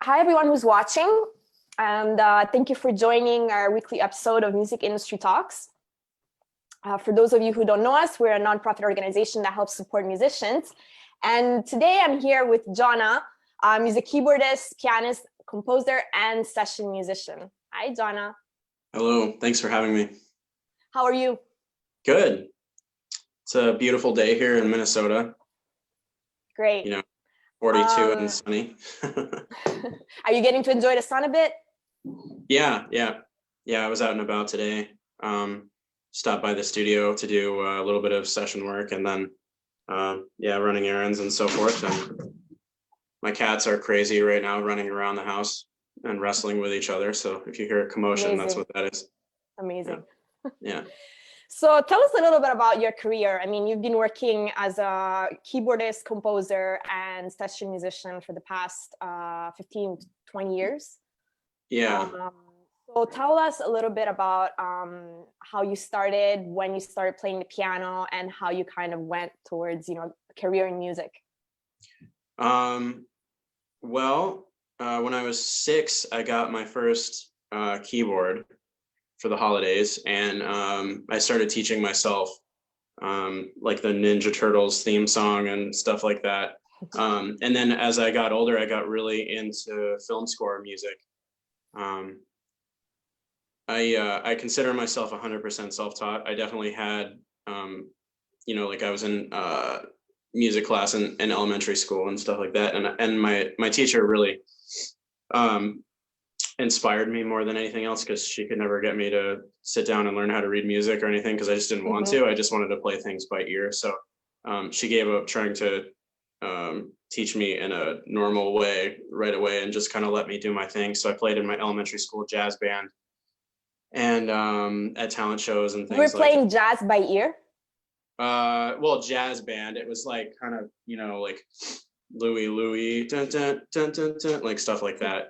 Hi, everyone who's watching, and thank you for joining our weekly episode of Music Industry Talks. For those of you who don't know us, we're a nonprofit organization that helps support musicians. And today I'm here with Jonah. He's a keyboardist, pianist, composer, and session musician. Hi, Jonah. Hello, thanks for having me. How are you? Good. It's a beautiful day here in Minnesota. Great. You know, 42 and sunny. Are you getting to enjoy the sun a bit? Yeah. I was out and about today. Stopped by the studio to do a little bit of session work, and then running errands and so forth. And my cats are crazy right now, running around the house and wrestling with each other. So if you hear a commotion, That's what that is. Amazing. Yeah. So tell us a little bit about your career. I mean, you've been working as a keyboardist, composer, and session musician for the past 15, 20 years. Yeah. So tell us a little bit about how you started, when you started playing the piano, and how you kind of went towards, a career in music. When I was 6, I got my first keyboard for the holidays, and I started teaching myself like the Ninja Turtles theme song and stuff like that. And then as I got older, I got really into film score music. I consider myself 100% self-taught. I definitely had, like I was in music class in elementary school and stuff like that. And my teacher really inspired me more than anything else, because she could never get me to sit down and learn how to read music or anything, because I just didn't want to. I just wanted to play things by ear. So she gave up trying to teach me in a normal way right away and just kind of let me do my thing. So I played in my elementary school jazz band and at talent shows and things. You were playing jazz by ear? Well, jazz band. It was like kind of, like Louis, dun, dun, dun, dun, dun, like stuff like that,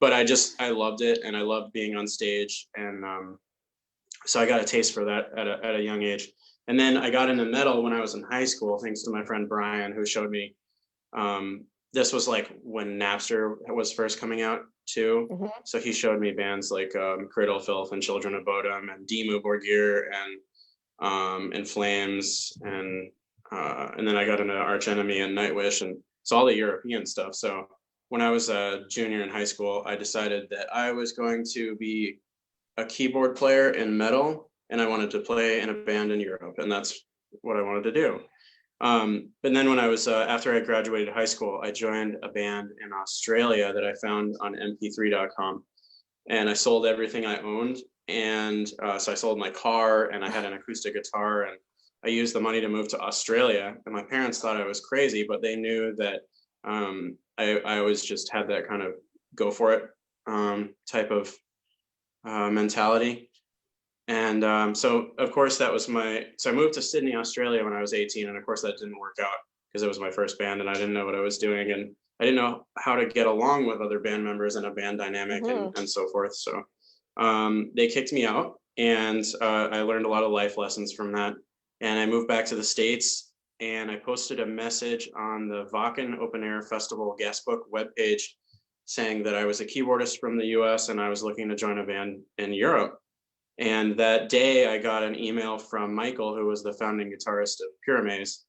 But I loved it, and I loved being on stage, and so I got a taste for that at a young age. And then I got into metal when I was in high school, thanks to my friend Brian, who showed me. This was like when Napster was first coming out too. So he showed me bands like Cradle of Filth and Children of Bodom and Dimmu Borgir and In Flames, and then I got into Arch Enemy and Nightwish, and it's all the European stuff. So when I was a junior in high school, I decided that I was going to be a keyboard player in metal, and I wanted to play in a band in Europe, and that's what I wanted to do. But then when I was, after I graduated high school, I joined a band in Australia that I found on mp3.com, and I sold everything I owned. And so I sold my car, and I had an acoustic guitar, and I used the money to move to Australia. And my parents thought I was crazy, but they knew that I always just had that kind of go for it type of mentality. And so of course so I moved to Sydney, Australia when I was 18. And of course that didn't work out, because it was my first band and I didn't know what I was doing. And I didn't know how to get along with other band members in a band dynamic and so forth. So they kicked me out, and I learned a lot of life lessons from that. And I moved back to the States, and I posted a message on the Wacken Open Air Festival guestbook webpage saying that I was a keyboardist from the US and I was looking to join a band in Europe. And that day I got an email from Michael, who was the founding guitarist of Pyramaze,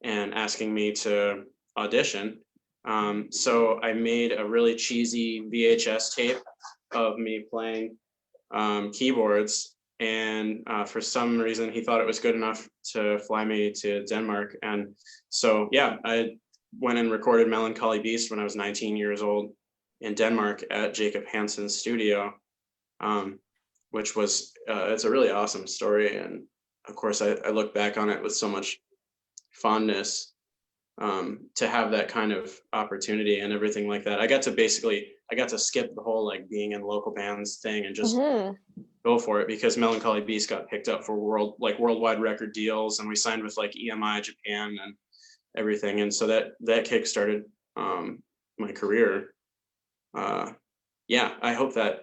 and asking me to audition. So I made a really cheesy VHS tape of me playing keyboards, and for some reason he thought it was good enough to fly me to Denmark. And so I went and recorded Melancholy Beast when I was 19 years old in Denmark at Jacob Hansen's studio, which was it's a really awesome story. And of course I look back on it with so much fondness, to have that kind of opportunity and everything like that. I got to skip the whole like being in local bands thing and just go for it, because Melancholy Beast got picked up for worldwide record deals, and we signed with like EMI Japan and everything. And so that kick-started my career. I hope that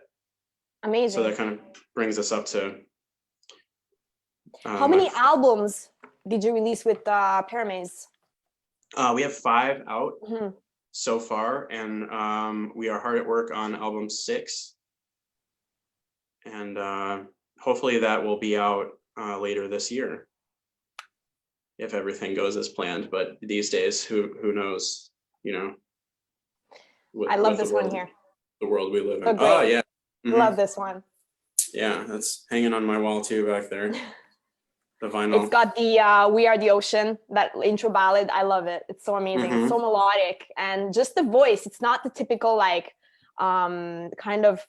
amazing. So that kind of brings us up to how many albums did you release with Pyramaze? We have 5 out so far, and we are hard at work on album 6, and hopefully that will be out later this year if everything goes as planned. But these days, who knows, you know. I love this one here. The world we live in. So great. Oh yeah. Love this one. Yeah, that's hanging on my wall too back there. The vinyl. It's got the We Are the Ocean, that intro ballad. I love it. It's so amazing. It's so melodic, and just the voice. It's not the typical like kind of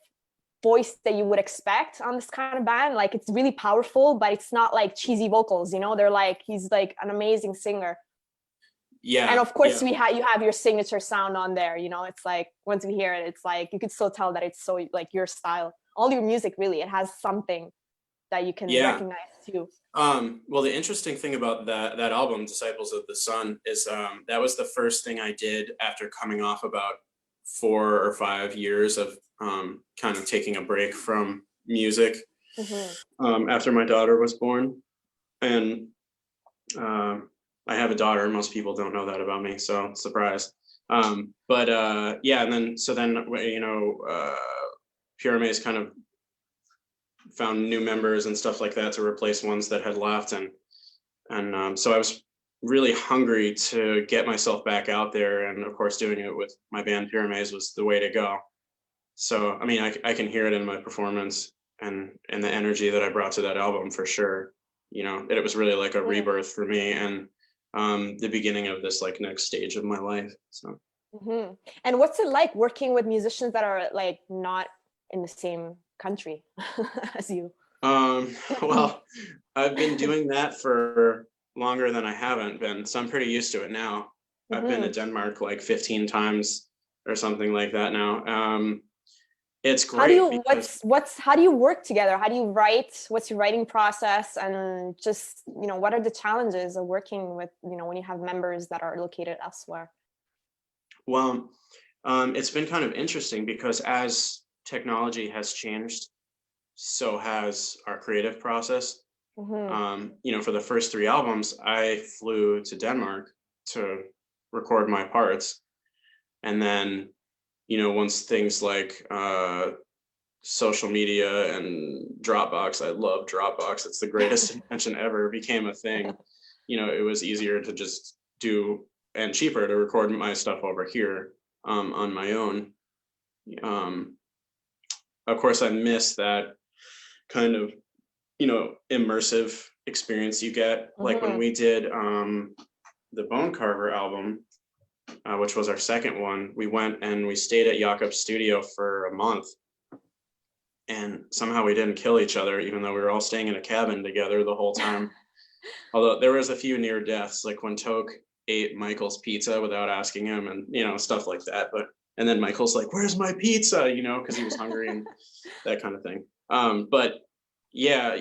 voice that you would expect on this kind of band. Like, it's really powerful, but it's not like cheesy vocals, you know. They're like, he's like an amazing singer. Yeah. And of course you have your signature sound on there, you know. It's like, once we hear it, it's like you could still tell that it's so like your style. All your music, really, it has something that you can recognize too. Well, the interesting thing about that album, Disciples of the Sun, is that was the first thing I did after coming off about 4 or 5 years of kind of taking a break from music after my daughter was born. And I have a daughter. Most people don't know that about me, so surprise. But yeah, and then you know, Pyramaze kind of found new members and stuff like that to replace ones that had left, and so I was really hungry to get myself back out there, and of course doing it with my band Pyramaze was the way to go. So I mean, I can hear it in my performance and the energy that I brought to that album for sure. You know, it was really like a rebirth for me, and the beginning of this like next stage of my life. So And what's it like working with musicians that are like not in the same country as you? Well, I've been doing that for longer than I haven't been, so I'm pretty used to it now. I've been to Denmark like 15 times or something like that now. It's great. How do you work together? How do you write? What's your writing process? And just, you know, what are the challenges of working with, you know, when you have members that are located elsewhere? Well, it's been kind of interesting because as technology has changed, so has our creative process. You know, for the first 3 albums, I flew to Denmark to record my parts. And then, you know, once things like social media and Dropbox, I love Dropbox, it's the greatest invention ever, became a thing, you know, it was easier to just do and cheaper to record my stuff over here on my own. Of course, I miss that kind of, you know, immersive experience you get. Like when we did the Bone Carver album, which was our second one, we went and we stayed at Jacob's studio for a month. And somehow we didn't kill each other, even though we were all staying in a cabin together the whole time. Although there was a few near deaths, like when Toke ate Michael's pizza without asking him, and, you know, stuff like that. And then Michael's like, "Where's my pizza?" You know, because he was hungry and that kind of thing. But yeah,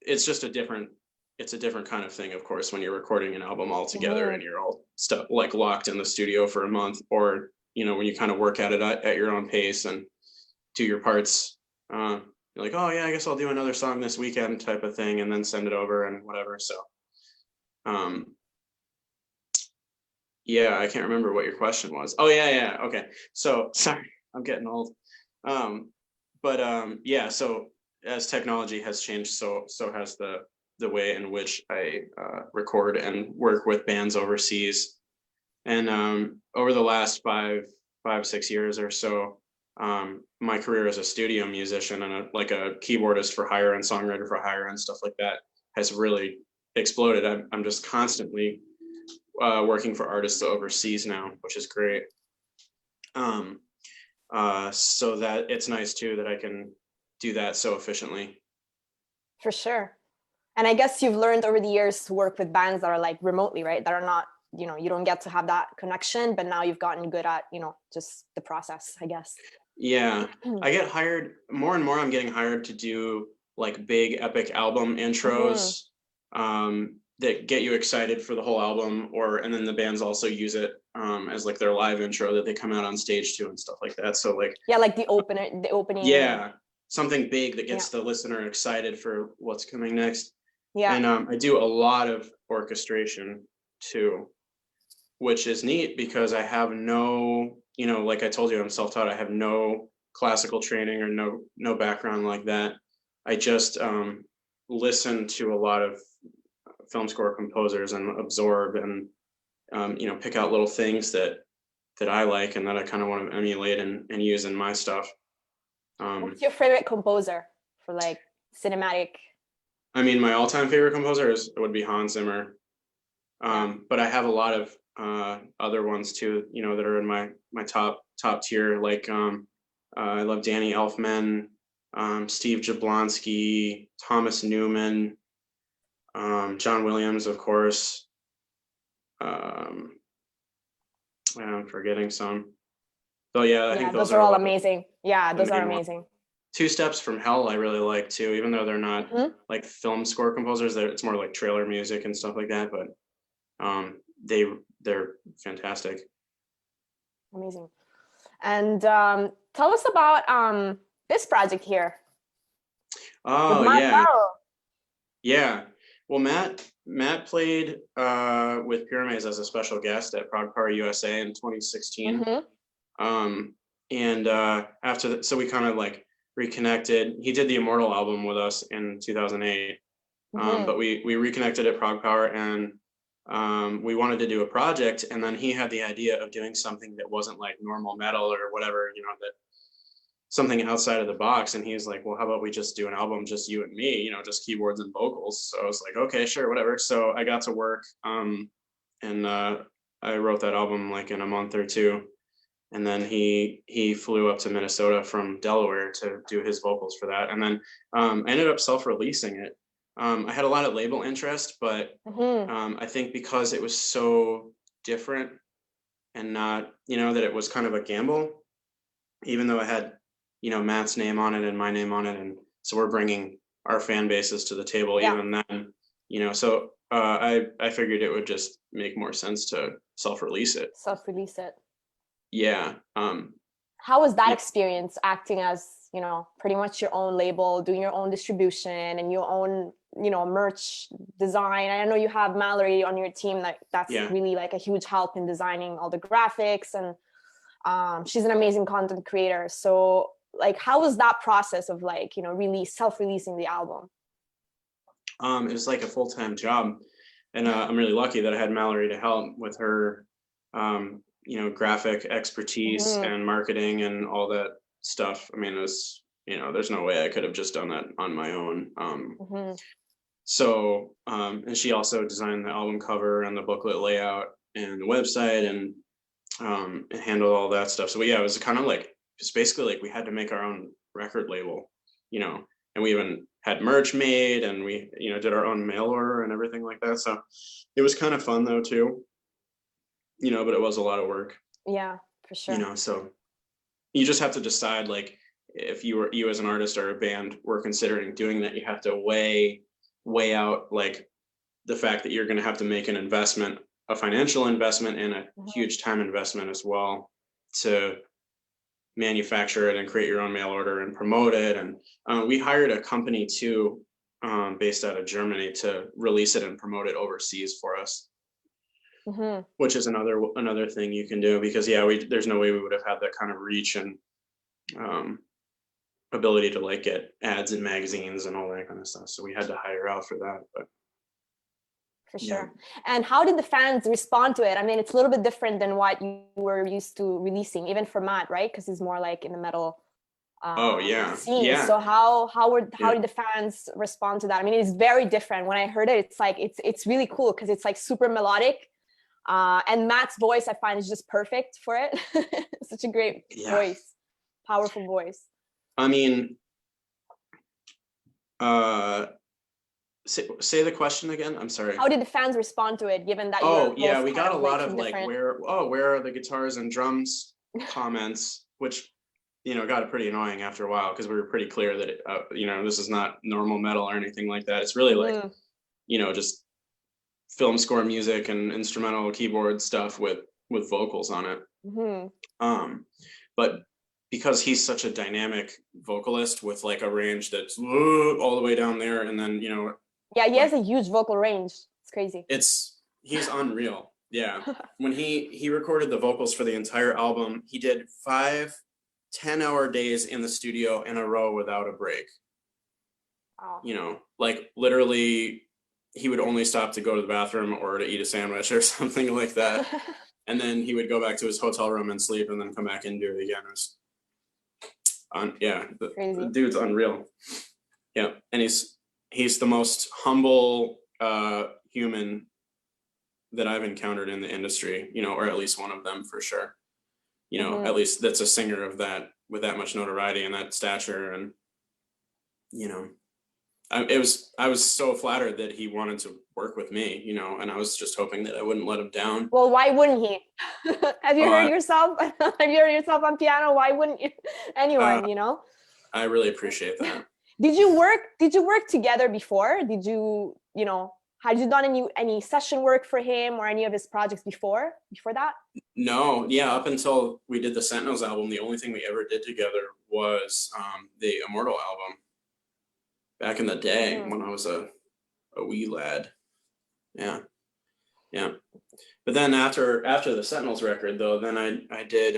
it's just a different kind of thing, of course, when you're recording an album all together and you're all stuck like locked in the studio for a month, or, you know, when you kind of work at it at your own pace and do your parts. You're like, "Oh yeah, I guess I'll do another song this weekend," type of thing, and then send it over and whatever. So yeah, I can't remember what your question was. Oh yeah, okay. So sorry, I'm getting old. Yeah, so as technology has changed, so has the way in which I record and work with bands overseas. And over the last 5-6 years or so, my career as a studio musician and a keyboardist for hire and songwriter for hire and stuff like that has really exploded. I'm just constantly working for artists overseas now, which is great. So that it's nice too that I can do that so efficiently. For sure. And I guess you've learned over the years to work with bands that are like remotely, right? That are not, you know, you don't get to have that connection, but now you've gotten good at, you know, just the process, I guess. Yeah, I get hired more and more. I'm getting hired to do like big epic album intros that get you excited for the whole album, and then the bands also use it as like their live intro that they come out on stage to and stuff like that. So like, yeah, like the opening. Yeah, something big that gets the listener excited for what's coming next. Yeah. And I do a lot of orchestration too. which is neat because I have no, you know, like I told you, I'm self-taught. I have no classical training or no background like that. I just listen to a lot of film score composers and absorb and you know, pick out little things that I like and that I kind of want to emulate and use in my stuff. What's your favorite composer for like cinematic? I mean, my all-time favorite composer would be Hans Zimmer. But I have a lot of other ones too, you know, that are in my top tier. Like I love Danny Elfman, Steve Jablonsky, Thomas Newman, John Williams, of course. I'm forgetting some. So yeah, I think those are all amazing. Yeah, those are amazing. Two Steps from Hell I really like too, even though they're not like film score composers. It's more like trailer music and stuff like that. But they're fantastic. Amazing. And tell us about this project here. Oh yeah. Barlow. Yeah. Well, Matt played with Pyramaze as a special guest at Prog Power USA in 2016. And after that, so we kind of like reconnected. He did the Immortal album with us in 2008. But we reconnected at Prog Power, and we wanted to do a project, and then he had the idea of doing something that wasn't like normal metal or whatever, you know, that something outside of the box. And he's like, well, how about we just do an album, just you and me, you know, just keyboards and vocals. So I was like, okay, sure, whatever. So I got to work, and I wrote that album like in a month or two. And then he flew up to Minnesota from Delaware to do his vocals for that. And then I ended up self-releasing it. I had a lot of label interest, but I think because it was so different and not, you know, that it was kind of a gamble, even though I had, you know, Matt's name on it and my name on it. And so we're bringing our fan bases to the table even then, you know, so I figured it would just make more sense to self-release it. Self-release it. Yeah. How was that experience, acting as, you know, pretty much your own label, doing your own distribution and your own, you know, merch design? I know you have Mallory on your team, that's really like a huge help in designing all the graphics, and she's an amazing content creator. So like, how was that process of like, you know, self-releasing the album? It was like a full-time job, and I'm really lucky that I had Mallory to help with her you know, graphic expertise and marketing and all that stuff. I mean, it was, you know, there's no way I could have just done that on my own. So and she also designed the album cover and the booklet layout and the website, and handled all that stuff. So yeah, it was kind of like, it's basically like we had to make our own record label, you know, and we even had merch made, and we, you know, did our own mail order and everything like that. So it was kind of fun though too, you know, but it was a lot of work. Yeah, for sure. You know, so you just have to decide, like, if you as an artist or a band were considering doing that, you have to weigh out like the fact that you're going to have to make an investment, a financial investment, and a huge time investment as well, to manufacture it and create your own mail order and promote it. And we hired a company too, based out of Germany, to release it and promote it overseas for us. Which is another thing you can do, because there's no way we would have had that kind of reach and ability to like get ads in magazines and all that kind of stuff. So we had to hire out for that. But for sure. And how did the fans respond to it? I mean, it's a little bit different than what you were used to releasing, even for Matt, right? Because he's more like in the metal scene. So how did the fans respond to that? I mean, it's very different. When I heard it, it's like it's really cool because it's like super melodic. And Matt's voice, I find, is just perfect for it. Such a great voice, powerful voice. I mean, say the question again. I'm sorry. How did the fans respond to it, given that? We got a lot of like, where are the guitars and drums comments, which, you know, got pretty annoying after a while, because we were pretty clear that you know, this is not normal metal or anything like that. It's really like, you know, just film score music and instrumental keyboard stuff with vocals on it. But because he's such a dynamic vocalist with like a range that's all the way down there, and then, you know, he has a huge vocal range. It's crazy. He's unreal. Yeah. When he recorded the vocals for the entire album, he did 5 10-hour days in the studio in a row without a break. Wow. You know, like literally he would only stop to go to the bathroom or to eat a sandwich or something like that. And then he would go back to his hotel room and sleep and then come back and do it again. It was the dude's unreal. Yeah. And he's the most humble human that I've encountered in the industry, you know, or at least one of them for sure. You know, at least that's a singer of that, with that much notoriety and that stature. And, you know, I was so flattered that he wanted to work with me, you know, and I was just hoping that I wouldn't let him down. Well, why wouldn't he? Have you heard yourself? Have you heard yourself on piano? Why wouldn't you? Anyone, you know? I really appreciate that. Did you work together before? Did you, you know, had you done any session work for him or any of his projects before that? No, yeah, up until we did the Sentinels album, the only thing we ever did together was the Immortal album back in the day when I was a wee lad. Yeah. But then after the Sentinels record, though, then I did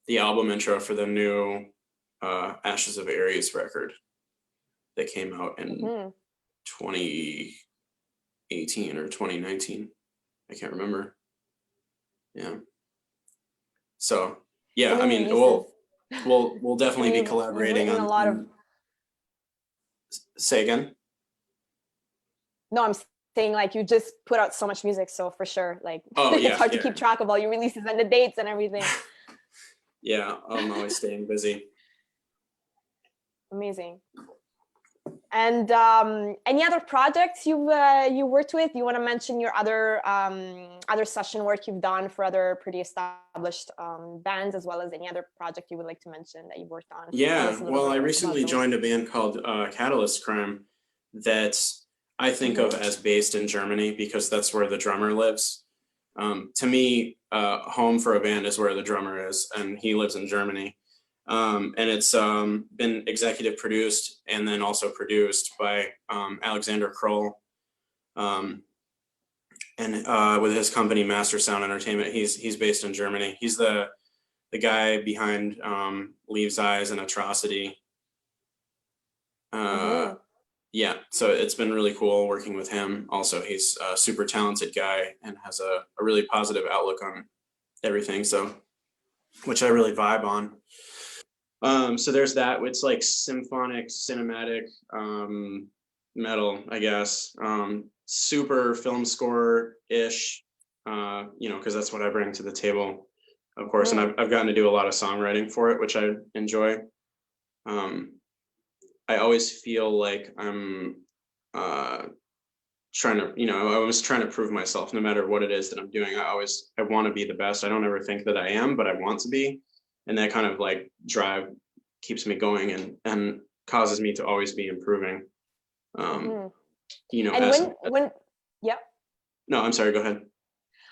the album intro for the new Ashes of Aries record that came out in 2018 or 2019. I can't remember. Yeah. So yeah, I mean, we'll definitely be collaborating on a lot of. Say again? No, I'm saying like you just put out so much music, so for sure, like it's hard to keep track of all your releases and the dates and everything. Yeah, I'm always staying busy. Amazing. And any other projects you worked with? You want to mention your other session work you've done for other pretty established bands, as well as any other project you would like to mention that you've worked on? Yeah, well, I recently joined a band called Catalyst Crime that I think of as based in Germany because that's where the drummer lives. To me, home for a band is where the drummer is, and he lives in Germany. And it's been executive produced and then also produced by Alexander Kroll, and with his company Master Sound Entertainment. He's based in Germany. He's the guy behind Leaves' Eyes and Atrocity. Yeah, so it's been really cool working with him. Also, he's a super talented guy and has a really positive outlook on everything, so which I really vibe on. So there's that. It's like symphonic, cinematic metal, I guess. Super film score-ish, you know, because that's what I bring to the table, of course. And I've gotten to do a lot of songwriting for it, which I enjoy. I always feel like I'm trying to, you know, I was trying to prove myself no matter what it is that I'm doing. I want to be the best. I don't ever think that I am, but I want to be. And that kind of like drive keeps me going and causes me to always be improving. You know, and no, I'm sorry, go ahead.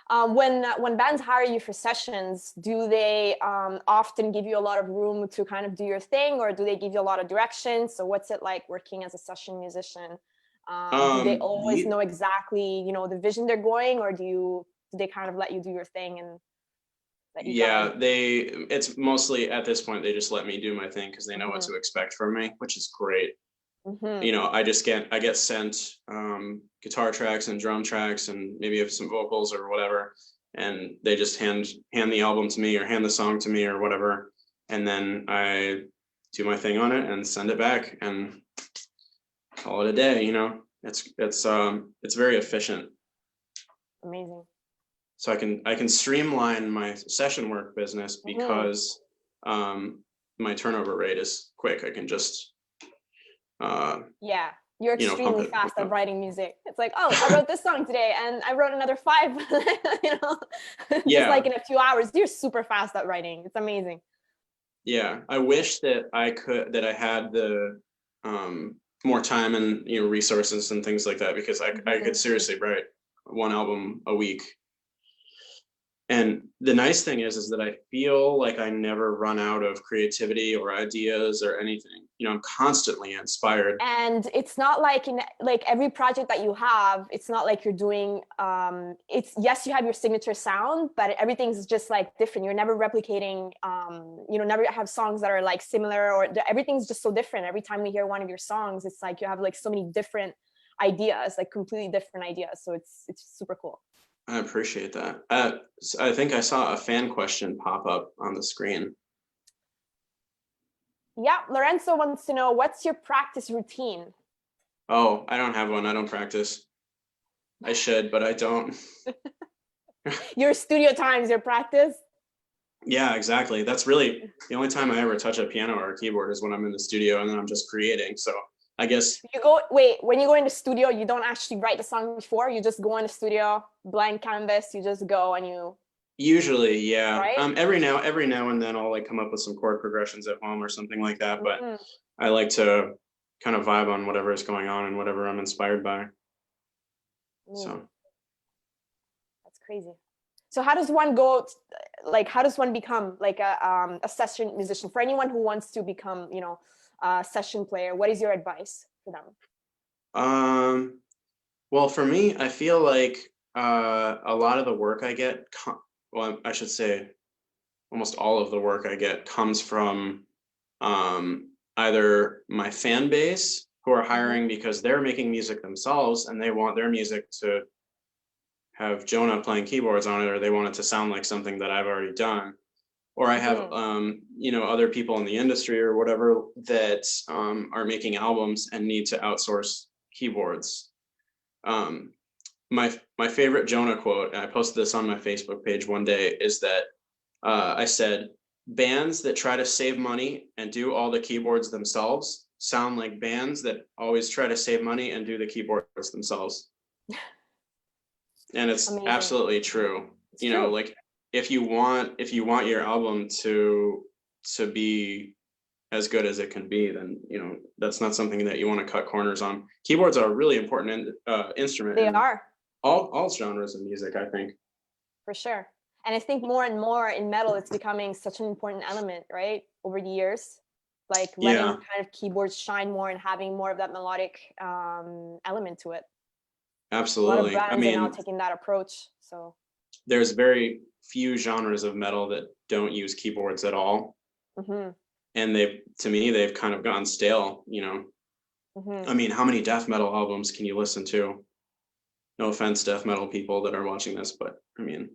When bands hire you for sessions, do they often give you a lot of room to kind of do your thing, or do they give you a lot of direction? So what's it like working as a session musician? Do they always know exactly, you know, the vision they're going, or do they kind of let you do your thing and let you guide? It's mostly at this point they just let me do my thing because they know what to expect from me, which is great. You know, I get sent guitar tracks and drum tracks and maybe some vocals or whatever, and they just hand the album to me or hand the song to me or whatever, and then I do my thing on it and send it back and call it a day. You know, it's very efficient. Amazing. So I can streamline my session work business because my turnover rate is quick. I can just you're extremely fast at writing music. It's like, oh, I wrote this song today and I wrote another 5, you know, just like in a few hours. You're super fast at writing. It's amazing. Yeah, I wish that I had the more time and, you know, resources and things like that, because I could seriously write one album a week. And the nice thing is that I feel like I never run out of creativity or ideas or anything. You know, I'm constantly inspired. And it's not like in like every project that you have, it's not like you're doing it's, yes, you have your signature sound, but everything's just like different. You're never replicating, you know, never have songs that are like similar, or everything's just so different. Every time we hear one of your songs, it's like you have like so many different ideas, like completely different ideas. So it's super cool. I appreciate that. I think I saw a fan question pop up on the screen. Yeah, Lorenzo wants to know, what's your practice routine? Oh, I don't have one. I don't practice. I should, but I don't. Your studio times, your practice? Yeah, exactly. That's really the only time I ever touch a piano or a keyboard is when I'm in the studio and then I'm just creating. So I guess when you go in the studio, you don't actually write the song before, you just go in the studio, blank canvas, you just go and you. Usually, yeah. Right? Every now and then I'll like come up with some chord progressions at home or something like that. But I like to kind of vibe on whatever is going on and whatever I'm inspired by. So that's crazy. So how does one go, like, how does one become like a session musician? For anyone who wants to become, you know, a session player, what is your advice for them? Well, for me, I feel like a lot of the work I get, well, I should say almost all of the work I get comes from either my fan base, who are hiring because they're making music themselves and they want their music to have Jonah playing keyboards on it, or they want it to sound like something that I've already done. Or I have, you know, other people in the industry or whatever that are making albums and need to outsource keyboards. My favorite Jonah quote, and I posted this on my Facebook page one day, is that I said, bands that try to save money and do all the keyboards themselves sound like bands that always try to save money and do the keyboards themselves. And it's Amazing. Absolutely true. It's true. Like if you want your album to be as good as it can be, then you know that's not something that you want to cut corners on. Keyboards are a really important instrument. They are. All genres of music, I think. For sure. And I think more and more in metal, it's becoming such an important element, right? Over the years, like letting kind of keyboards shine more and having more of that melodic element to it. Absolutely. A lot of bands are now taking that approach. So there's very few genres of metal that don't use keyboards at all. And to me, they've kind of gone stale, you know. I mean, how many death metal albums can you listen to? No offense, death metal people that are watching this, but I mean,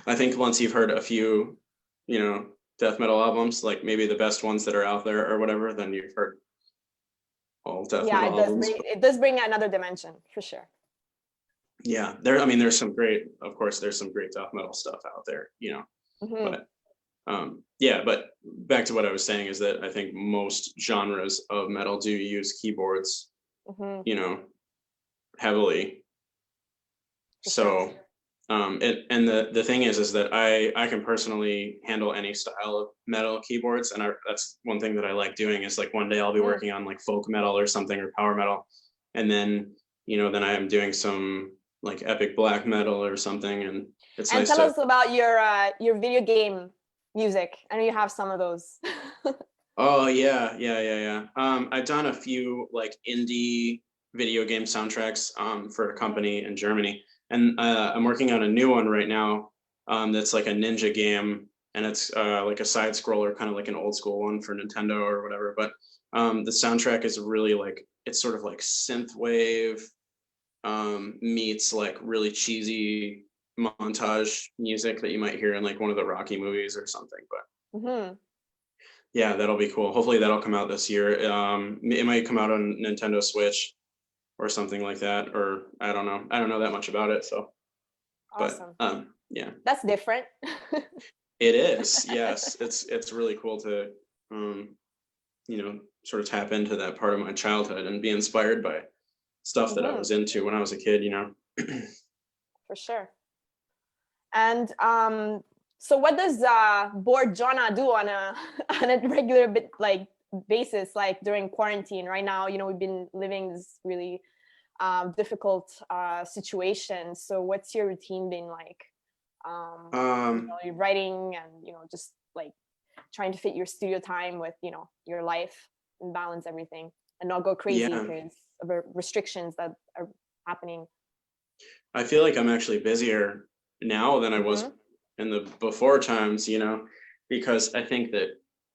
I think once you've heard a few, you know, death metal albums, like maybe the best ones that are out there or whatever, then you've heard all death metal albums. It does bring another dimension for sure. Yeah, there's some great death metal stuff out there, you know. But but back to what I was saying is that I think most genres of metal do use keyboards, you know, heavily. So and the thing is that I can personally handle any style of metal keyboards, and that's one thing that I like doing is like one day I'll be working on like folk metal or something or power metal, and then you know then I am doing some like epic black metal or something, and it's nice. Tell us about your video game music. I know you have some of those. Oh yeah. I've done a few like indie video game soundtracks for a company in Germany. And I'm working on a new one right now that's like a ninja game, and it's like a side scroller, kind of like an old school one for Nintendo or whatever. But the soundtrack is really like, it's sort of like synthwave meets like really cheesy montage music that you might hear in like one of the Rocky movies or something. But yeah, that'll be cool. Hopefully that'll come out this year. It might come out on Nintendo Switch or something like that, or I don't know that much about it. So, awesome. But yeah, that's different. It is. Yes, it's really cool to you know, sort of tap into that part of my childhood and be inspired by stuff that I was into when I was a kid, you know. For sure. And so what does bored Jonah do on a regular basis, like during quarantine? Right now, you know, we've been living this really difficult situation. So what's your routine been like? You're writing and, just like trying to fit your studio time with, your life and balance everything and not go crazy because of the restrictions that are happening. I feel like I'm actually busier now than I was in the before times, because I think that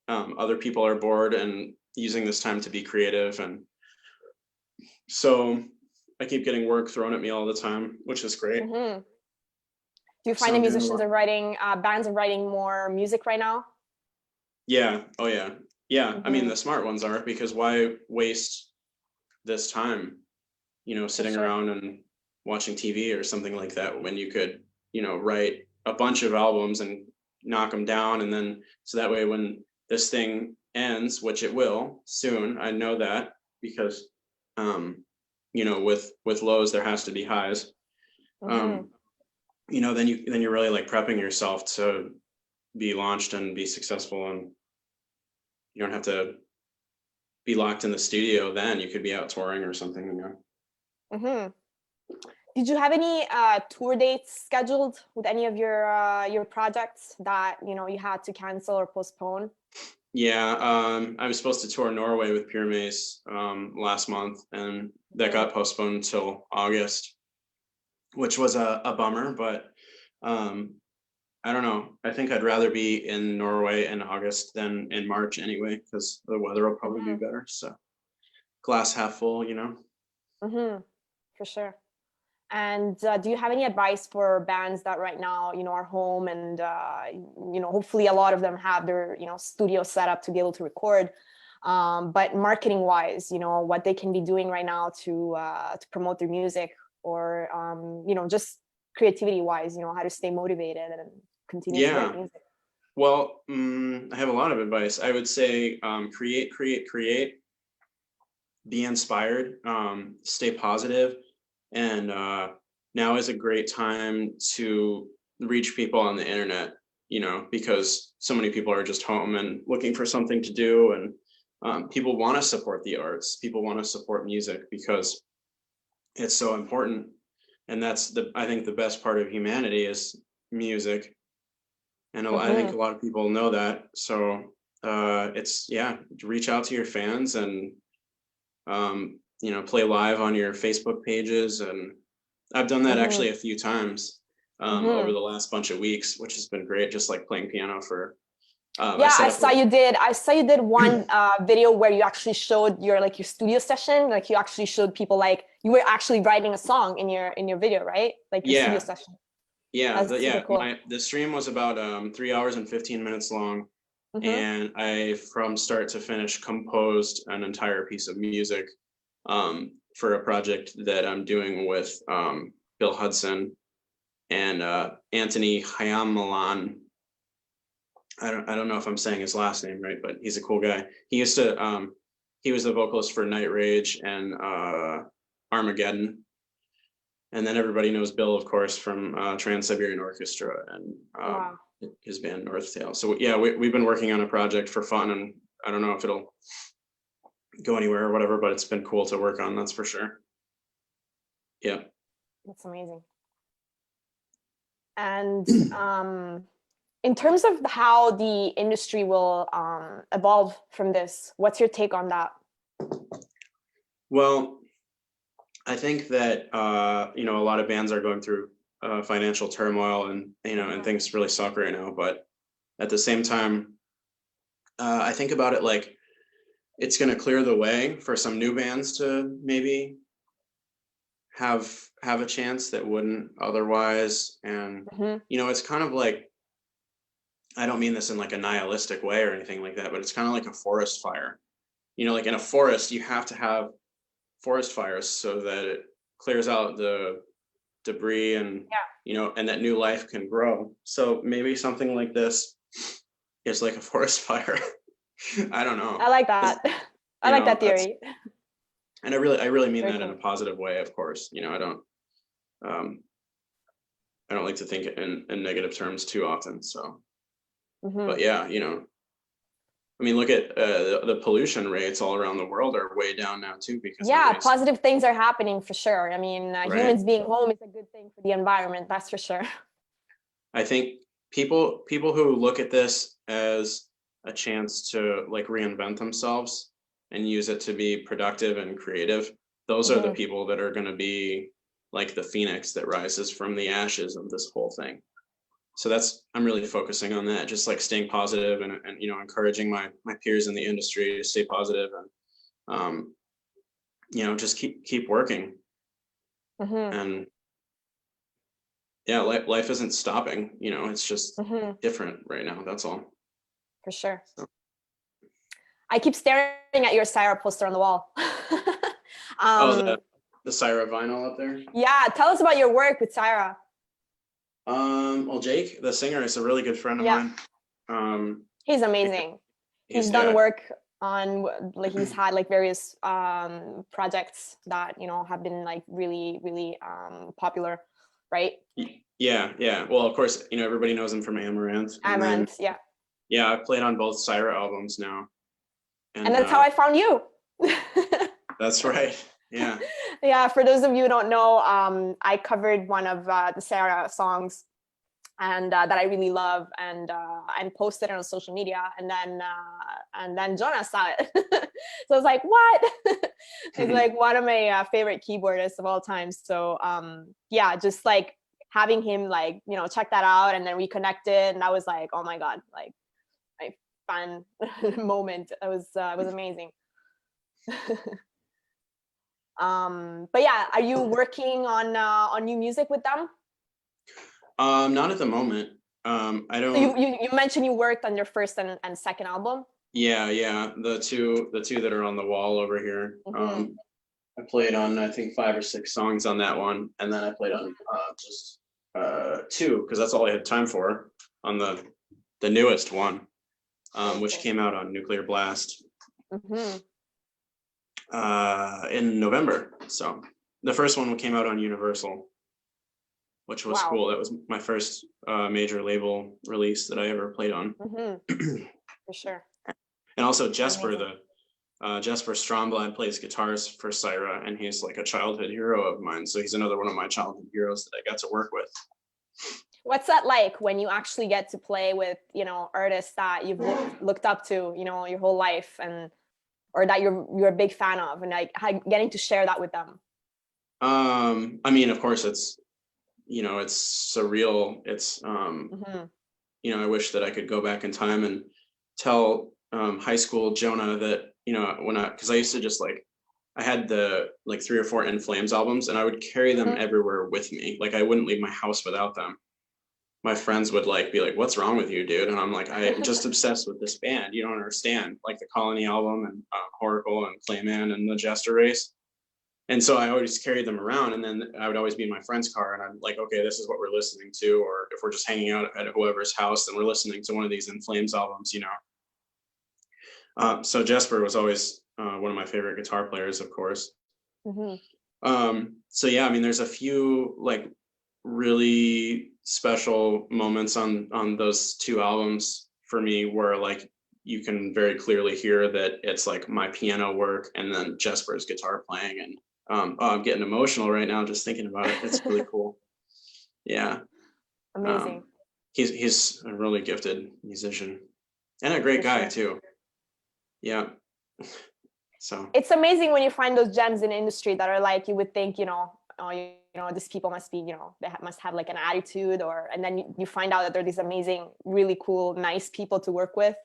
other people are bored and using this time to be creative. And so I keep getting work thrown at me all the time, which is great. Do you find the musicians are writing, bands are writing more music right now? Yeah. Oh, yeah. Yeah. I mean, the smart ones are, because why waste this time, sitting around and watching TV or something like that when you could, write a bunch of albums and knock them down. And then so that way when this thing ends, which it will soon, I know that, because, with lows, there has to be highs. Then you're really like prepping yourself to be launched and be successful, and you don't have to be locked in the studio. Then you could be out touring or something. Did you have any tour dates scheduled with any of your projects that you had to cancel or postpone? Yeah, I was supposed to tour Norway with Pyramaze last month, and that got postponed till August, which was a bummer. But I don't know. I think I'd rather be in Norway in August than in March anyway, because the weather will probably be better. So glass half full, For sure. And do you have any advice for bands that right now, are home and, hopefully a lot of them have their, studio set up to be able to record, but marketing wise, what they can be doing right now to promote their music, or, just creativity wise, how to stay motivated and continue to write music? Well, I have a lot of advice. I would say create, be inspired, stay positive. And now is a great time to reach people on the internet, because so many people are just home and looking for something to do. And people want to support the arts. People want to support music because it's so important. And that's I think the best part of humanity is music. And I think a lot of people know that. So it's, reach out to your fans and, play live on your Facebook pages. And I've done that actually a few times over the last bunch of weeks, which has been great. Just like playing piano for. I saw you did one video where you actually showed your studio session. Like you actually showed people you were actually writing a song in your video, right? Like your studio session. Yeah, cool. The stream was about 3 hours and 15 minutes long. And I, from start to finish, composed an entire piece of music for a project that I'm doing with Bill Hudson and Anthony Hyamalan. I don't know if I'm saying his last name right, but he's a cool guy. He used to he was the vocalist for Night Rage and Armageddon. And then everybody knows Bill, of course, from Trans-Siberian Orchestra and his band NorthTale. So yeah, we've been working on a project for fun, and I don't know if it'll go anywhere or whatever, but it's been cool to work on, that's for sure. Yeah. That's amazing. And in terms of how the industry will evolve from this, what's your take on that? Well, I think that a lot of bands are going through financial turmoil, and and things really suck right now. But at the same time, I think about it like it's going to clear the way for some new bands to maybe have a chance that wouldn't otherwise. And it's kind of like, I don't mean this in like a nihilistic way or anything like that, but it's kind of like a forest fire. Like in a forest, you have to have forest fires so that it clears out the debris and and that new life can grow. So maybe something like this is like a forest fire. I don't know. I like that. I like that theory. And I really mean that in a positive way, of course. I don't like to think in negative terms too often. So but yeah, I mean, look at the pollution rates all around the world are way down now too, because positive things are happening for sure. I mean, humans being home is a good thing for the environment, that's for sure. I think people who look at this as a chance to like reinvent themselves and use it to be productive and creative, those are the people that are going to be like the phoenix that rises from the ashes of this whole thing. So I'm really focusing on that, just like staying positive and you know, encouraging my peers in the industry to stay positive and you know, just keep working. And yeah, life isn't stopping, you know, it's just different right now. That's all. For sure. So. I keep staring at your Sara poster on the wall. The Sara vinyl up there? Yeah, tell us about your work with Sara. Well, Jake, the singer, is a really good friend of mine. He's amazing. He's done work on, like, he's had like various projects that, you know, have been like really, really popular, right? Yeah. Well, of course, you know, everybody knows him from Amaranthe. Amaranthe, yeah. Yeah, I've played on both Sara albums now. And that's how I found you. That's right. Yeah. Yeah, for those of you who don't know, I covered one of the Sara songs and that I really love, and posted it on social media, and then Jonah saw it. So I was like, what? He's like one of my favorite keyboardists of all time. So yeah, just like having him like, you know, check that out, and then we connected, and I was like, oh my God, like my fun moment. It was amazing. But yeah, are you working on new music with them? Not at the moment. I don't. So you mentioned you worked on your first and second album. Yeah, the two that are on the wall over here. I played on, I think, 5 or 6 songs on that one, and then I played on just 2, because that's all I had time for, on the newest one, which came out on Nuclear Blast in November. So the first one came out on Universal, which was cool. That was my first major label release that I ever played on. For sure. And also Jesper, Jesper Stromblad plays guitars for Sara, and he's like a childhood hero of mine. So he's another one of my childhood heroes that I got to work with. What's that like when you actually get to play with, you know, artists that you've looked up to, you know, your whole life, and or that you're a big fan of, and like getting to share that with them? I mean, of course, it's, you know, it's surreal. It's you know, I wish that I could go back in time and tell high school Jonah that, you know, because I used to just like, I had the like 3 or 4 In Flames albums, and I would carry them everywhere with me. Like, I wouldn't leave my house without them. My friends would like be like, "What's wrong with you, dude?" And I'm like, "I'm just obsessed with this band. You don't understand." Like the Colony album and Horacle and Clayman and the Jester Race. And so I always carried them around, and then I would always be in my friend's car, and I'm like, okay, this is what we're listening to. Or if we're just hanging out at whoever's house, then we're listening to one of these In Flames albums, you know. So Jesper was always one of my favorite guitar players, of course. So yeah, I mean, there's a few like really special moments on those 2 albums for me where like you can very clearly hear that it's like my piano work and then Jesper's guitar playing, and I'm getting emotional right now just thinking about it. It's really cool. Yeah. Amazing. He's a really gifted musician and a great guy too. Yeah. So it's amazing when you find those gems in the industry that are like, you would think, you know, these people must be, you know, they must have like an attitude, and then you find out that they're these amazing, really cool, nice people to work with.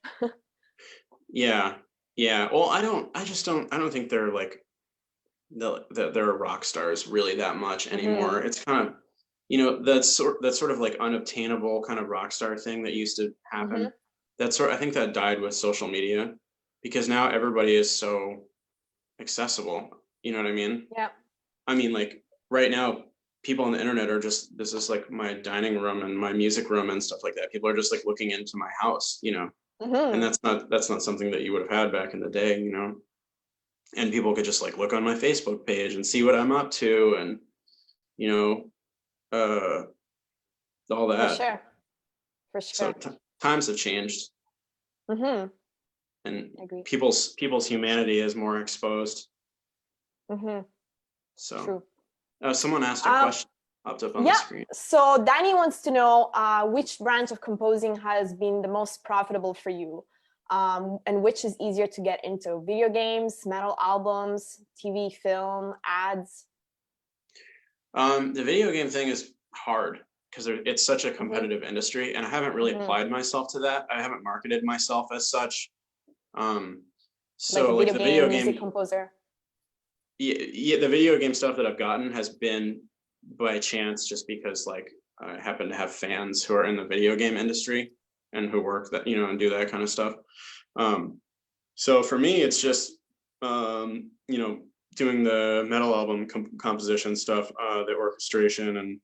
Yeah. Well, I don't think they're like they're rock stars really that much anymore. It's kind of, you know, that sort of like unobtainable kind of rock star thing that used to happen. I think that died with social media, because now everybody is so accessible. You know what I mean? Yeah. I mean, like right now, people on the internet are just, this is like my dining room and my music room and stuff like that. People are just like looking into my house, you know, and that's not something that you would have had back in the day, you know. And people could just like look on my Facebook page and see what I'm up to, and you know, all that. For sure. So times have changed. And people's humanity is more exposed. So someone asked a question. popped up on the screen. So Danny wants to know which branch of composing has been the most profitable for you, and which is easier to get into: video games, metal albums, TV, film, ads? The video game thing is hard because it's such a competitive industry, and I haven't really applied myself to that. I haven't marketed myself as such. So like the video game music composer. Yeah, the video game stuff that I've gotten has been by chance, just because like I happen to have fans who are in the video game industry and who work that, and do that kind of stuff. So for me, it's just doing the metal album composition stuff, the orchestration, and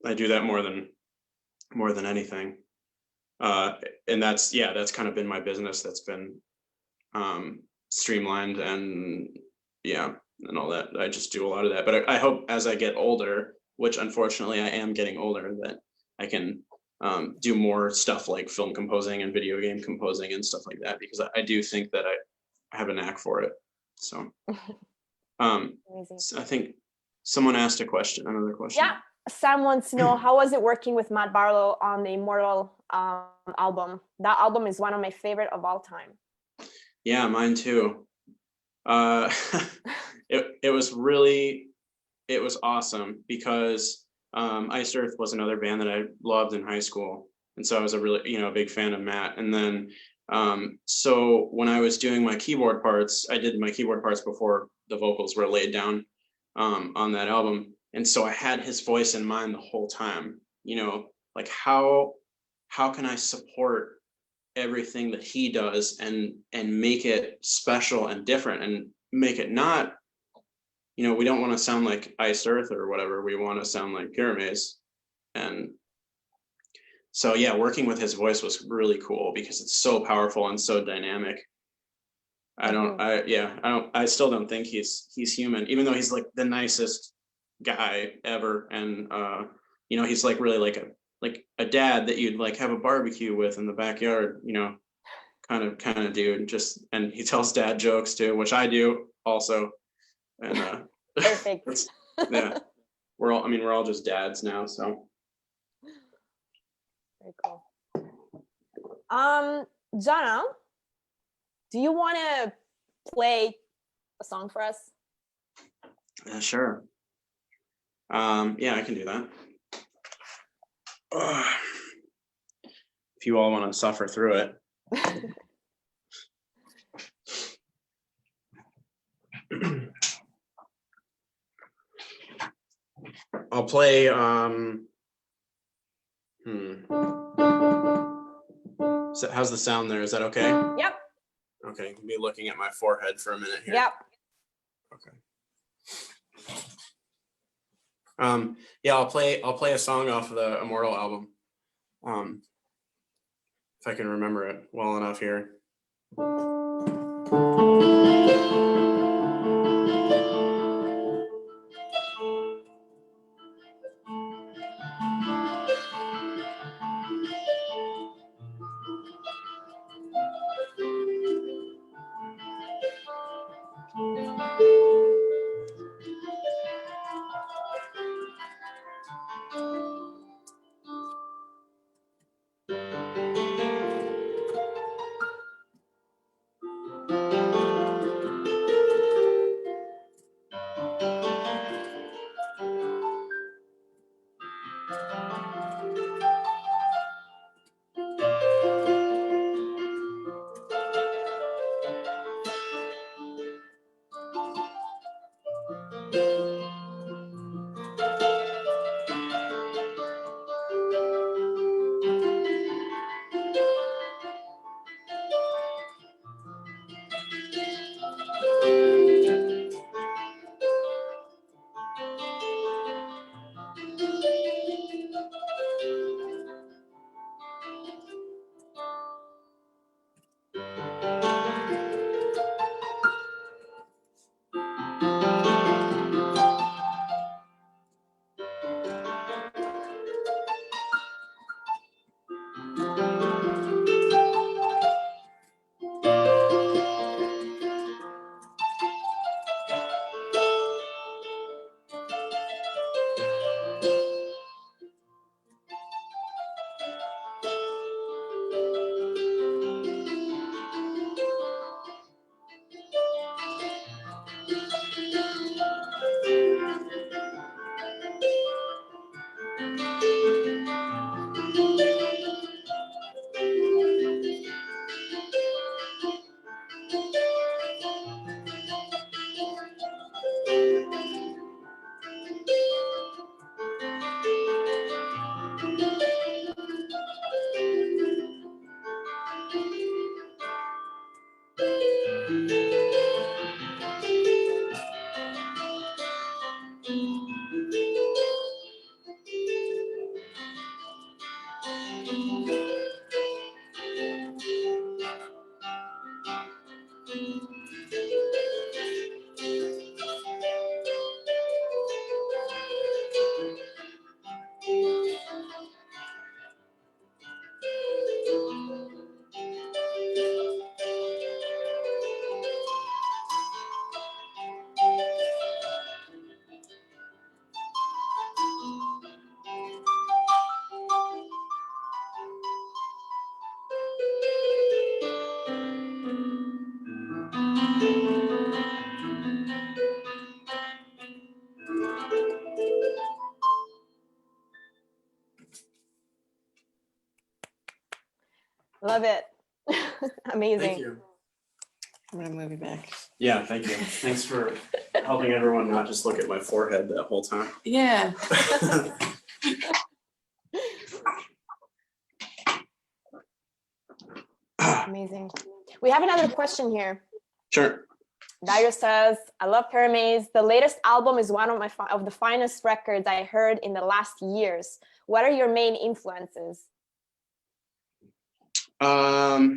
I do that more than anything. And that's kind of been my business. That's been streamlined and all that. I just do a lot of that. But I hope as I get older, which unfortunately I am getting older, that I can do more stuff like film composing and video game composing and stuff like that, because I do think that I have a knack for it. So so I think someone asked another question. Yeah, Sam wants to know, how was it working with Maude Barlow on the Immortal album? That album is one of my favorite of all time. Yeah, mine too. It was awesome because Iced Earth was another band that I loved in high school, and so I was a really a big fan of Matt. And then so when I was doing my keyboard parts, I did my keyboard parts before the vocals were laid down on that album, and so I had his voice in mind the whole time. Like how can I support everything that he does and make it special and different, and make it not, we don't want to sound like Iced Earth or whatever. We want to sound like Pyramaze. And so working with his voice was really cool because it's so powerful and so dynamic. I still don't think he's human, even though he's like the nicest guy ever. And he's like really like a dad that you'd like have a barbecue with in the backyard, kind of dude. And he tells dad jokes too, which I do also. And perfect. We're all just dads now, so very cool. Jonah, do you want to play a song for us? Sure. I can do that. If you all want to suffer through it. I'll play So how's the sound there? Is that okay? Yep. Okay, you can be looking at my forehead for a minute here. Yep. Okay. I'll play a song off of the Immortal album. If I can remember it well enough here. Love it. Amazing. Thank you. I'm gonna move you back. Yeah, thank you. Thanks for helping everyone not just look at my forehead that whole time. Yeah. Amazing. We have another question here. Sure. Dario says, I love Pyramaze. The latest album is one of the finest records I heard in the last years. What are your main influences? I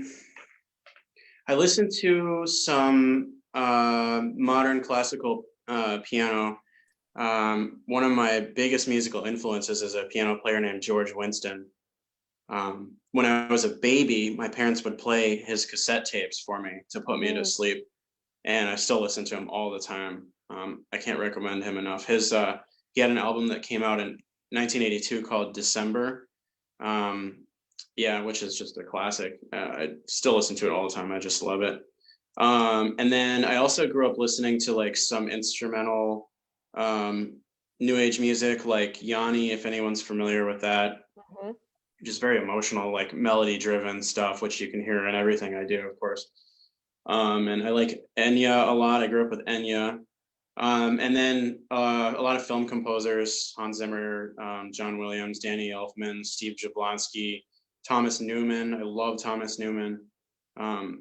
listen to some modern classical piano. One of my biggest musical influences is a piano player named George Winston. When I was a baby, my parents would play his cassette tapes for me to put me to sleep, and I still listen to him all the time. I can't recommend him enough. He had an album that came out in 1982 called December. Yeah, which is just a classic. I still listen to it all the time. I just love it. And then I also grew up listening to like some instrumental new age music, like Yanni, if anyone's familiar with that. Just very emotional, like melody driven stuff, which you can hear in everything I do, of course. And I like Enya a lot. I grew up with Enya. And then a lot of film composers, Hans Zimmer, John Williams, Danny Elfman, Steve Jablonsky, Thomas Newman. I love Thomas Newman.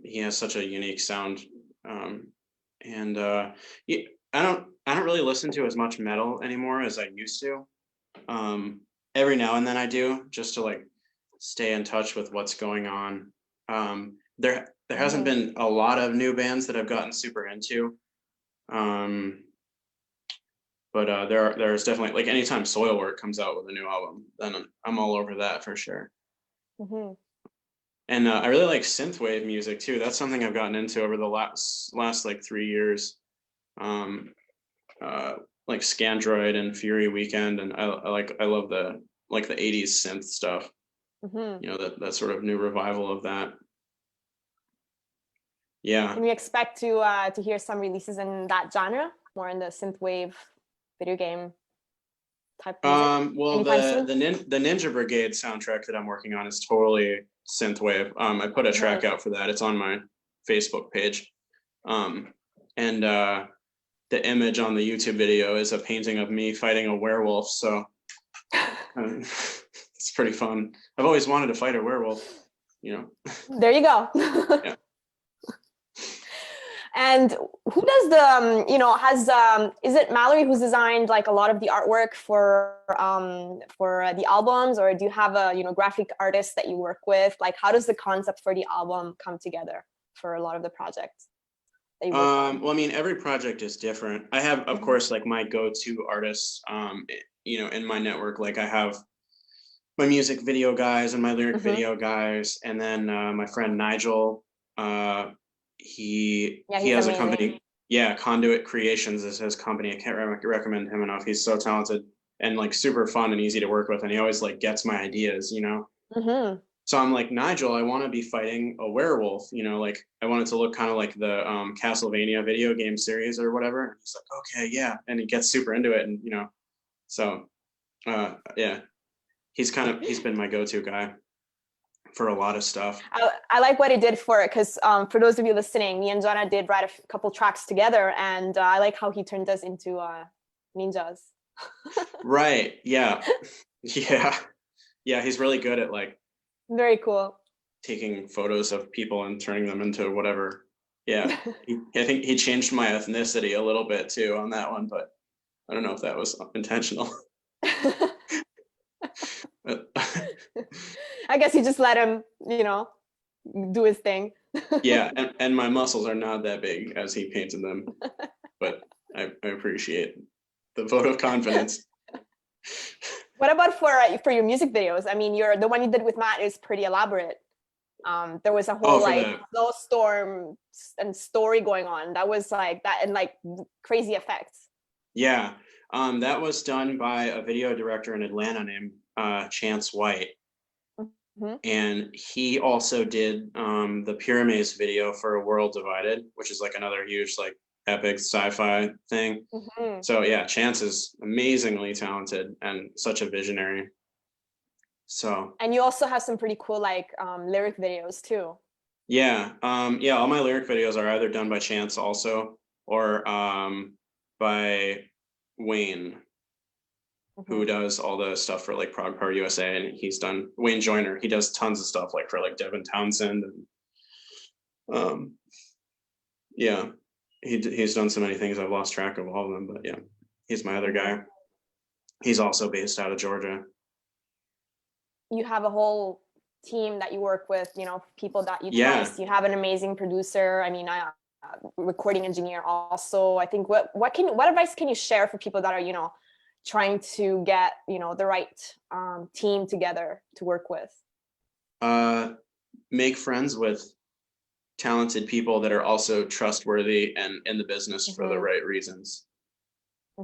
He has such a unique sound. I don't really listen to as much metal anymore as I used to. Every now and then I do, just to like stay in touch with what's going on. There hasn't been a lot of new bands that I've gotten super into. But there's definitely, like, anytime Soilwork comes out with a new album, then I'm all over that for sure. And I really like synthwave music too. That's something I've gotten into over the last like 3 years. Like Scandroid and Fury Weekend, and I love the 80s synth stuff. You know, that sort of new revival of that. Yeah. Can we expect to hear some releases in that genre, more in the synthwave video game type music? Well, the Ninja Brigade soundtrack that I'm working on is totally synthwave. I put a track out for that. It's on my Facebook page. And the image on the YouTube video is a painting of me fighting a werewolf. So it's pretty fun. I've always wanted to fight a werewolf, you know. There you go. Yeah. And who does the, is it Mallory who's designed like a lot of the artwork for the albums, or do you have a, graphic artist that you work with? Like, how does the concept for the album come together for a lot of the projects that you work on? Well, I mean, every project is different. I have, of course, like my go-to artists, in my network. Like I have my music video guys and my lyric video guys, and then my friend Nigel, he has a company. Yeah, Conduit Creations is his company. I can't recommend him enough. He's so talented and like super fun and easy to work with, and he always like gets my ideas, So I'm like, Nigel, I want to be fighting a werewolf, like I want it to look kind of like the Castlevania video game series or whatever. And he's like, okay, yeah, and he gets super into it, and so yeah, he's been my go-to guy for a lot of stuff. I like what he did for it, because for those of you listening, me and Jonah did write a couple tracks together, and I like how he turned us into ninjas. Right. Yeah. Yeah. He's really good at like. Very cool. Taking photos of people and turning them into whatever. Yeah. I think he changed my ethnicity a little bit too on that one, but I don't know if that was intentional. I guess you just let him, do his thing. Yeah, and my muscles are not that big as he painted them, but I appreciate the vote of confidence. What about for your music videos? I mean, the one you did with Matt is pretty elaborate. There was a whole snowstorm and story going on. That was like that, and like crazy effects. Yeah, that was done by a video director in Atlanta named Chance White. And he also did the Pyramaze video for A World Divided, which is like another huge like epic sci-fi thing. So yeah, Chance is amazingly talented and such a visionary. So. And you also have some pretty cool like lyric videos too. Yeah, yeah, all my lyric videos are either done by Chance also, or by Wayne, who does all the stuff for like Prog Power USA, and he's done Wayne Joyner. He does tons of stuff like for like Devin Townsend, and yeah, he's done so many things I've lost track of all of them. But yeah, he's my other guy. He's also based out of Georgia. You have a whole team that you work with, you know, people that you trust. Yeah. You have an amazing producer. I mean, recording engineer also. I think what advice can you share for people that are, you know, trying to get, you know, the right team together to work with? Make friends with talented people that are also trustworthy and in the business for the right reasons.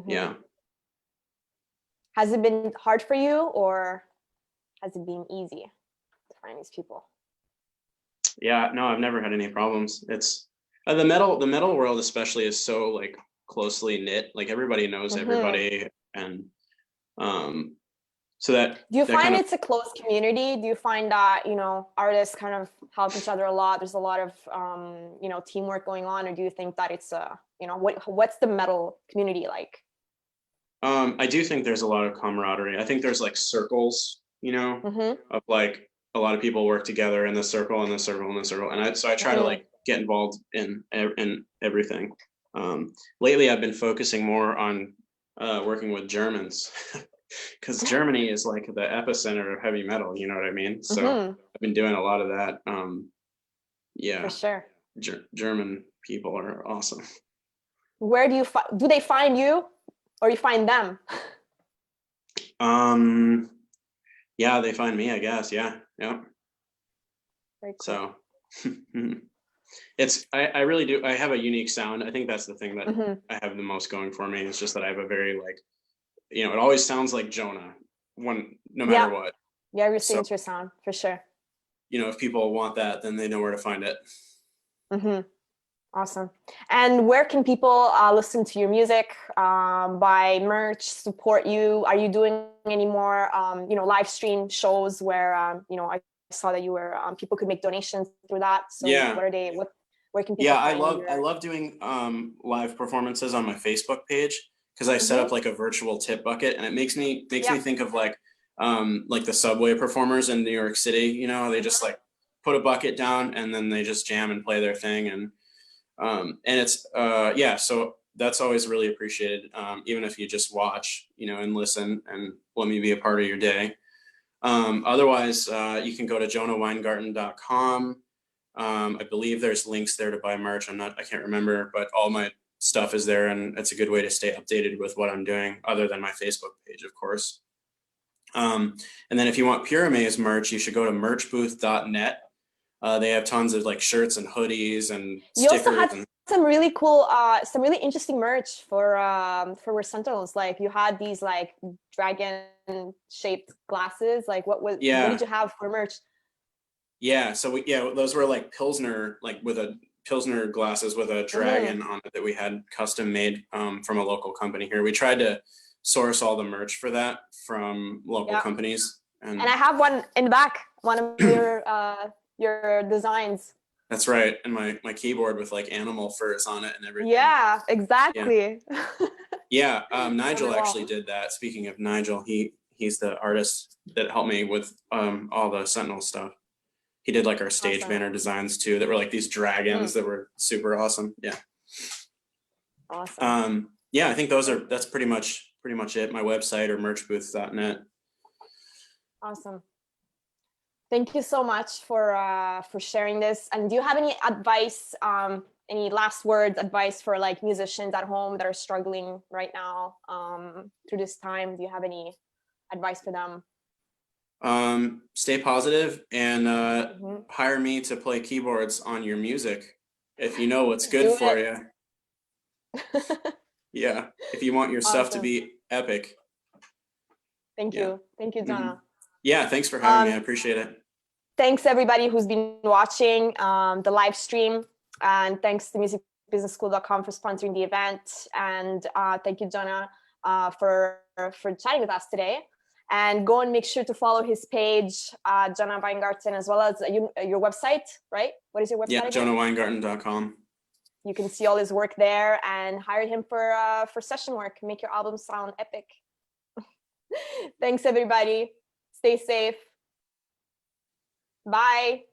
Yeah. Has it been hard for you, or has it been easy to find these people? Yeah, no, I've never had any problems. It's the metal world especially is so like closely knit. Like everybody knows everybody, and so that. Do you find it's a close community? Do you find that, you know, artists kind of help each other a lot? There's a lot of you know, teamwork going on, or do you think that it's you know, what's the metal community like? I do think there's a lot of camaraderie. I think there's like circles, you know, of like a lot of people work together in the circle and the circle and the circle. And so I try to like get involved in everything. Lately, I've been focusing more on working with Germans, because Germany is like the epicenter of heavy metal. You know what I mean? So I've been doing a lot of that. Yeah, for sure. German people are awesome. Where do they find you, or you find them? Yeah, they find me, I guess. Yeah. Very cool. So it's I really do. I have a unique sound. I think that's the thing that I have the most going for me. It's just that I have a very like, you know, it always sounds like Jonah no matter what. Yeah, your signature sound for sure. You know, if people want that, then they know where to find it. Awesome. And where can people listen to your music, buy merch, support you? Are you doing any more, you know, live stream shows where, you know, I saw that you were, people could make donations through that. So yeah. where can people find you? I love doing live performances on my Facebook page, because I set up like a virtual tip bucket, and it makes me think of like the subway performers in New York City. You know, they just like put a bucket down and then they just jam and play their thing, and it's so that's always really appreciated, even if you just watch, you know, and listen and let me be a part of your day. Otherwise, you can go to JonahWeingarten.com. I believe there's links there to buy merch. I can't remember, but all my stuff is there, and it's a good way to stay updated with what I'm doing, other than my Facebook page, of course. And then if you want Pyramaze merch, you should go to merchbooth.net. They have tons of like shirts and hoodies and stickers. You also had some really cool, some really interesting merch for Sentinels. Like you had these like dragon-shaped glasses. Like what did you have for merch? Yeah, so those were like Pilsner, like with a Pilsner glasses with a dragon on it that we had custom made from a local company here. We tried to source all the merch for that from local companies. And I have one in the back, one of your designs. That's right. And my keyboard with like animal furs on it and everything. Yeah, exactly. Yeah, Nigel actually did that. Speaking of Nigel, he's the artist that helped me with all the Sentinel stuff. He did like our stage banner designs too, that were like these dragons that were super awesome. Yeah. Awesome. Yeah, I think that's pretty much it. My website, or merchbooth.net. Awesome. Thank you so much for sharing this. And do you have any advice, any last words, advice for like musicians at home that are struggling right now through this time? Do you have any advice for them? Stay positive and hire me to play keyboards on your music if you know what's good for you. Yeah, if you want your stuff to be epic. Thank you. Thank you, Jonah. Yeah, thanks for having me. I appreciate it. Thanks everybody who's been watching the live stream, and thanks to musicbusinessschool.com for sponsoring the event. And thank you, Jonah, for chatting with us today. And go and make sure to follow his page, Jonah Weingarten, as well as your website, right? What is your website? Yeah, again? JonahWeingarten.com. You can see all his work there and hire him for session work. Make your album sound epic. Thanks, everybody. Stay safe. Bye.